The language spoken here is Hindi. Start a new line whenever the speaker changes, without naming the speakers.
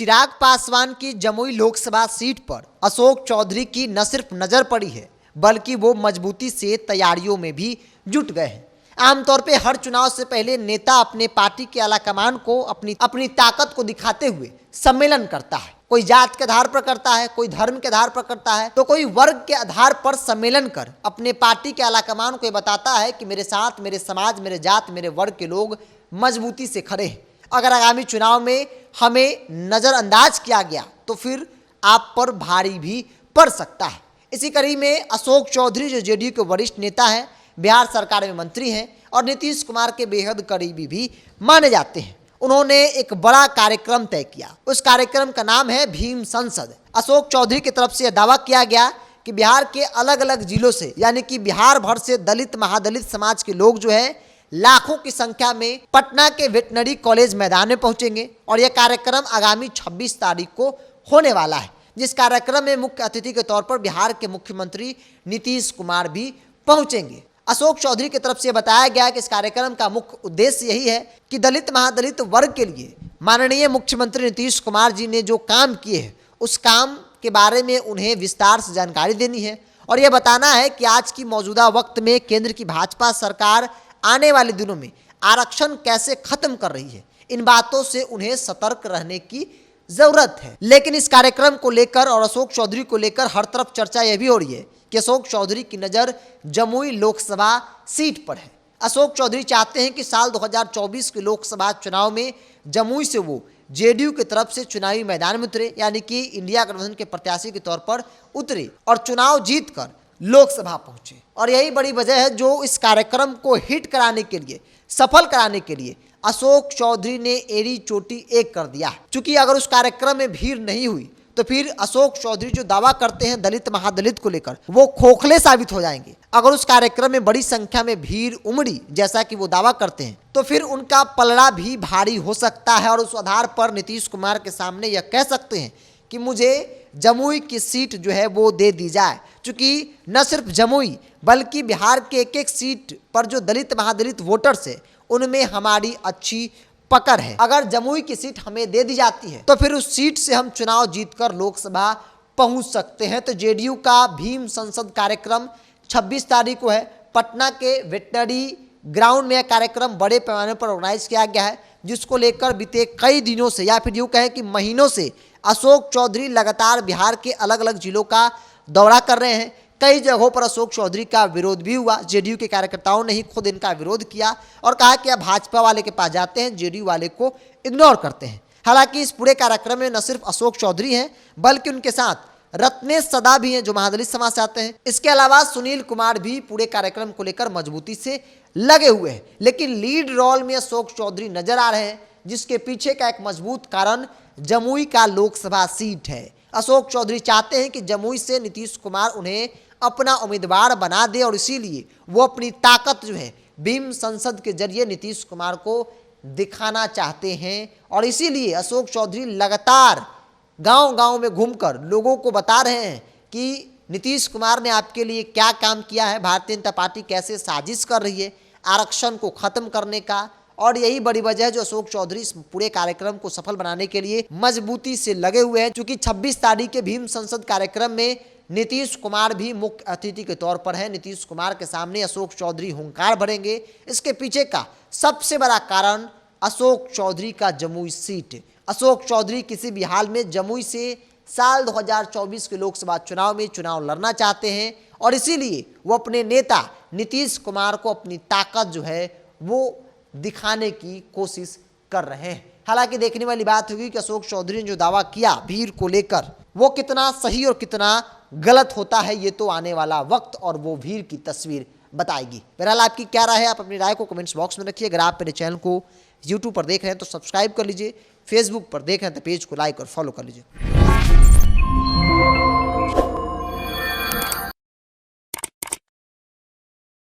चिराग पासवान की जमुई लोकसभा सीट पर अशोक चौधरी की न सिर्फ नजर पड़ी है बल्कि वो मजबूती से तैयारियों में भी जुट गए हैं। आमतौर पे हर चुनाव से पहले नेता अपने पार्टी के आलाकमान को अपनी ताकत को दिखाते हुए सम्मेलन करता है। कोई जात के आधार पर करता है, कोई धर्म के आधार पर करता है, तो कोई वर्ग के आधार पर सम्मेलन कर अपने पार्टी के आलाकमान को ये बताता है कि मेरे साथ मेरे समाज, मेरे जात, मेरे वर्ग के लोग मजबूती से खड़े हैं। अगर आगामी चुनाव में हमें नज़रअंदाज किया गया तो फिर आप पर भारी भी पड़ सकता है। इसी कड़ी में अशोक चौधरी जो जेडीयू के वरिष्ठ नेता हैं, बिहार सरकार में मंत्री हैं और नीतीश कुमार के बेहद करीबी भी माने जाते हैं, उन्होंने एक बड़ा कार्यक्रम तय किया। उस कार्यक्रम का नाम है भीम संसद। अशोक चौधरी की तरफ से यह दावा किया गया कि बिहार के अलग अलग जिलों से यानी कि बिहार भर से दलित महादलित समाज के लोग जो है लाखों की संख्या में पटना के वेटनरी कॉलेज मैदान में पहुंचेंगे और यह कार्यक्रम आगामी 26 तारीख को होने वाला है, जिस कार्यक्रम में मुख्य अतिथि के तौर पर बिहार के मुख्यमंत्री नीतीश कुमार भी पहुंचेंगे। अशोक चौधरी की तरफ से बताया गया कि इस कार्यक्रम का मुख्य उद्देश्य यही है कि दलित महादलित वर्ग के लिए माननीय मुख्यमंत्री नीतीश कुमार जी ने जो काम किए हैं उस काम के बारे में उन्हें विस्तार से जानकारी देनी है और यह बताना है कि आज की मौजूदा वक्त में केंद्र की भाजपा सरकार आने वाले दिनों में आरक्षण कैसे खत्म कर रही है। इन बातों से उन्हें सतर्क रहने की जरूरत है। लेकिन इस कार्यक्रम को लेकर और अशोक चौधरी को लेकर हर तरफ चर्चा यह भी हो रही है कि अशोक चौधरी की नज़र जमुई लोकसभा सीट पर है। अशोक चौधरी चाहते हैं कि साल 2024 के लोकसभा चुनाव में जमुई से वो जेडीयू की तरफ से चुनावी मैदान में उतरे, यानी कि इंडिया गठबंधन के प्रत्याशी के तौर पर उतरे और चुनाव जीतकर लोकसभा पहुंचे। और यही बड़ी वजह है जो इस कार्यक्रम को हिट कराने के लिए, सफल कराने के लिए अशोक चौधरी ने एड़ी चोटी एक कर दिया। क्योंकि अगर उस कार्यक्रम में भीड़ नहीं हुई तो फिर अशोक चौधरी जो दावा करते हैं दलित महादलित को लेकर वो खोखले साबित हो जाएंगे। अगर उस कार्यक्रम में बड़ी संख्या में भीड़ उमड़ी जैसा कि वो दावा करते हैं तो फिर उनका पलड़ा भी भारी हो सकता है और उस आधार पर नीतीश कुमार के सामने यह कह सकते हैं कि मुझे जमुई की सीट जो है वो दे दी जाए। क्योंकि न सिर्फ जमुई बल्कि बिहार के एक एक सीट पर जो दलित महादलित वोटर्स है उनमें हमारी अच्छी पकड़ है। अगर जमुई की सीट हमें दे दी जाती है तो फिर उस सीट से हम चुनाव जीतकर लोकसभा पहुंच सकते हैं। तो जेडीयू का भीम संसद कार्यक्रम 26 तारीख को है। पटना के वेटनरी ग्राउंड में यह कार्यक्रम बड़े पैमाने पर ऑर्गेनाइज किया गया है, जिसको लेकर बीते कई दिनों से या फिर यूँ कहें कि महीनों से अशोक चौधरी लगातार बिहार के अलग अलग जिलों का दौरा कर रहे हैं। कई जगहों पर अशोक चौधरी का विरोध भी हुआ। जेडीयू के कार्यकर्ताओं ने ही खुद इनका विरोध किया और कहा कि आप भाजपा वाले के पास जाते हैं, जेडीयू वाले को इग्नोर करते हैं। हालांकि इस पूरे कार्यक्रम में न सिर्फ अशोक चौधरी हैं बल्कि उनके साथ रत्नेश सदा भी हैं जो महादलित समाज से आते हैं। इसके अलावा सुनील कुमार भी पूरे कार्यक्रम को लेकर मजबूती से लगे हुए हैं। लेकिन लीड रोल में अशोक चौधरी नजर आ रहे हैं, जिसके पीछे का एक मजबूत कारण जमुई का लोकसभा सीट है। अशोक चौधरी चाहते हैं कि जमुई से नीतीश कुमार उन्हें अपना उम्मीदवार बना दे और इसीलिए वो अपनी ताकत जो है भीम संसद के जरिए नीतीश कुमार को दिखाना चाहते हैं। और इसीलिए अशोक चौधरी लगातार गांव-गांव में घूमकर लोगों को बता रहे हैं कि नीतीश कुमार ने आपके लिए क्या काम किया है, भारतीय जनता पार्टी कैसे साजिश कर रही है आरक्षण को खत्म करने का। और यही बड़ी वजह है जो अशोक चौधरी इस पूरे कार्यक्रम को सफल बनाने के लिए मजबूती से लगे हुए हैं। क्योंकि 26 तारीख के भीम संसद कार्यक्रम में नीतीश कुमार भी मुख्य अतिथि के तौर पर है। नीतीश कुमार के सामने अशोक चौधरी हुंकार भरेंगे। इसके पीछे का सबसे बड़ा कारण अशोक चौधरी का जमुई सीट। अशोक चौधरी किसी भी हाल में जमुई से साल 2024 के लोकसभा चुनाव में चुनाव लड़ना चाहते हैं और इसीलिए वो अपने नेता नीतीश कुमार को अपनी ताकत जो है वो दिखाने की कोशिश कर रहे हैं। हालांकि देखने वाली बात होगी कि अशोक चौधरी ने जो दावा किया भीड़ को लेकर वो कितना सही और कितना गलत होता है, ये तो आने वाला वक्त और वो भीड़ की तस्वीर बताएगी। बहरहाल आपकी क्या राय है, आप अपनी राय को कमेंट्स बॉक्स में रखिए। अगर आप मेरे चैनल को यूट्यूब पर देख रहे हैं तो सब्सक्राइब कर लीजिए, फेसबुक पर देख रहे हैं तो पेज को लाइक और फॉलो कर लीजिए।